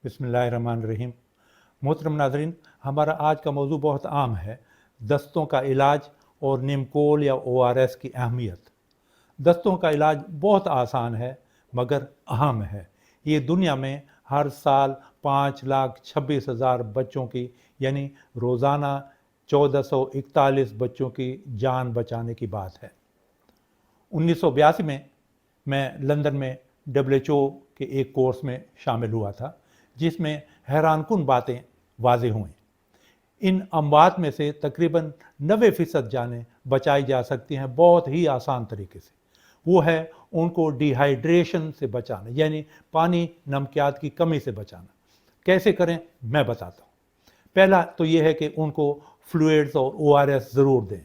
बिस्मिल्लाहिर्रहमानिर्रहीम। मोहतरम नाज़रीन, हमारा आज का मौजू बहुत आम है, दस्तों का इलाज और निमकोल या ORS की अहमियत। दस्तों का इलाज बहुत आसान है मगर अहम है। ये दुनिया में हर साल 5,26,000 बच्चों की यानी रोज़ाना 1441 बच्चों की जान बचाने की बात है। 1982 में मैं लंदन में WHO के एक कोर्स में शामिल हुआ था जिसमें हैरानकुन बातें वाज़ेह हुई। इन अमवात में से तकरीबन 90% जानें बचाई जा सकती हैं बहुत ही आसान तरीके से। वो है उनको डिहाइड्रेशन से बचाना, यानी पानी नमकियात की कमी से बचाना। कैसे करें मैं बताता हूँ। पहला तो ये है कि उनको फ्लूइड्स और ORS ज़रूर दें।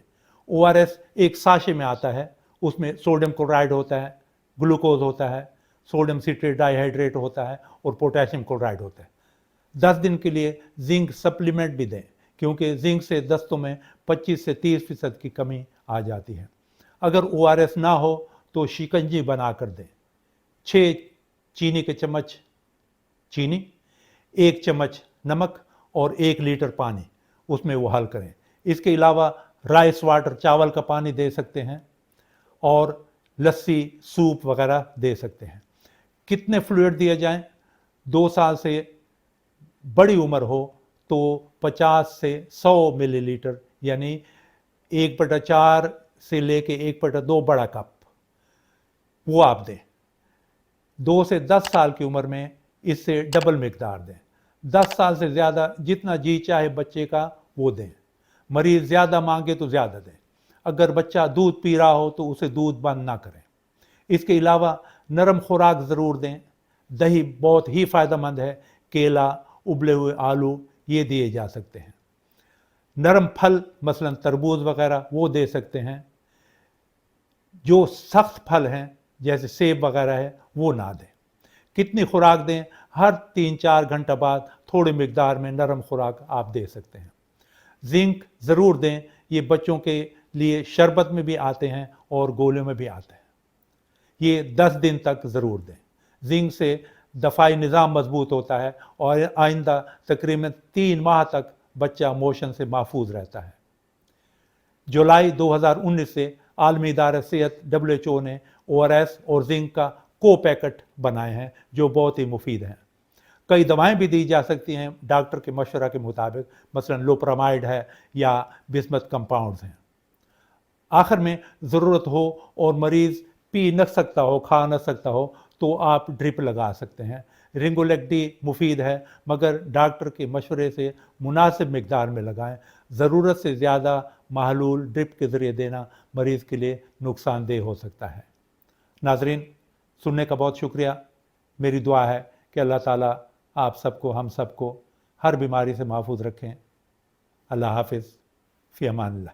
ORS एक साशे में आता है, उसमें सोडियम क्लोराइड होता है, ग्लूकोज होता है, सोडियम सिट्रेट डाइहाइड्रेट होता है और पोटेशियम क्लोराइड होता है। 10 दिन के लिए जिंक सप्लीमेंट भी दें क्योंकि जिंक से दस्तों में 25 से 30% की कमी आ जाती है। अगर ORS ना हो तो शिकंजी बना कर दें। 6 चीनी के चम्मच चीनी, 1 चम्मच नमक और 1 लीटर पानी, उसमें वो हल करें। इसके अलावा राइस वाटर, चावल का पानी दे सकते हैं और लस्सी, सूप वगैरह दे सकते हैं। कितने फ्लूइड दिए जाएं? 2 साल से बड़ी उम्र हो तो 50 से 100 मिलीलीटर यानी 1/4 से लेके 1/2 बड़ा कप वो आप दें। 2 से 10 साल की उम्र में इससे डबल मिकदार दें। 10 साल से ज़्यादा जितना जी चाहे बच्चे का वो दें। मरीज़ ज़्यादा मांगे तो ज़्यादा दें। अगर बच्चा दूध पी रहा हो तो उसे दूध बंद ना करें। इसके अलावा नरम खुराक ज़रूर दें। दही बहुत ही फ़ायदेमंद है। केला, उबले हुए आलू ये दिए जा सकते हैं। नरम फल मसलन तरबूज वगैरह वो दे सकते हैं। जो सख्त फल हैं जैसे सेब वगैरह है वो ना दें। कितनी खुराक दें? हर 3-4 घंटा बाद थोड़ी मिकदार में नरम खुराक आप दे सकते हैं। जिंक ज़रूर दें। ये बच्चों के लिए शरबत में भी आते हैं और गोलियों में भी आते हैं। ये 10 दिन तक ज़रूर दें। जिंक से दफ़ाई निज़ाम मजबूत होता है और आइंदा तकरीबन 3 माह तक बच्चा मोशन से महफूज रहता है। जुलाई 2019 से आलमी इदारा सेहत WHO ने ORS और जिंक का को पैकेट बनाए हैं जो बहुत ही मुफीद हैं। कई दवाएं भी दी जा सकती हैं डॉक्टर के मशवरा के मुताबिक, मसलन लोपरामाइड है या बिस्मथ कंपाउंड्स हैं। आखिर में ज़रूरत हो और मरीज़ पी न सकता हो, खा न सकता हो तो आप ड्रिप लगा सकते हैं। रिंगोलेक डी मुफीद है मगर डॉक्टर के मशवरे से मुनासिब मिकदार में लगाएं। ज़रूरत से ज़्यादा महलूल ड्रिप के ज़रिए देना मरीज़ के लिए नुकसानदेह हो सकता है। नाज़रीन, सुनने का बहुत शुक्रिया। मेरी दुआ है कि अल्लाह ताला आप सबको, हम सबको हर बीमारी से महफूज रखें। अल्लाह हाफिज़, फ़ी अमानिल्लाह।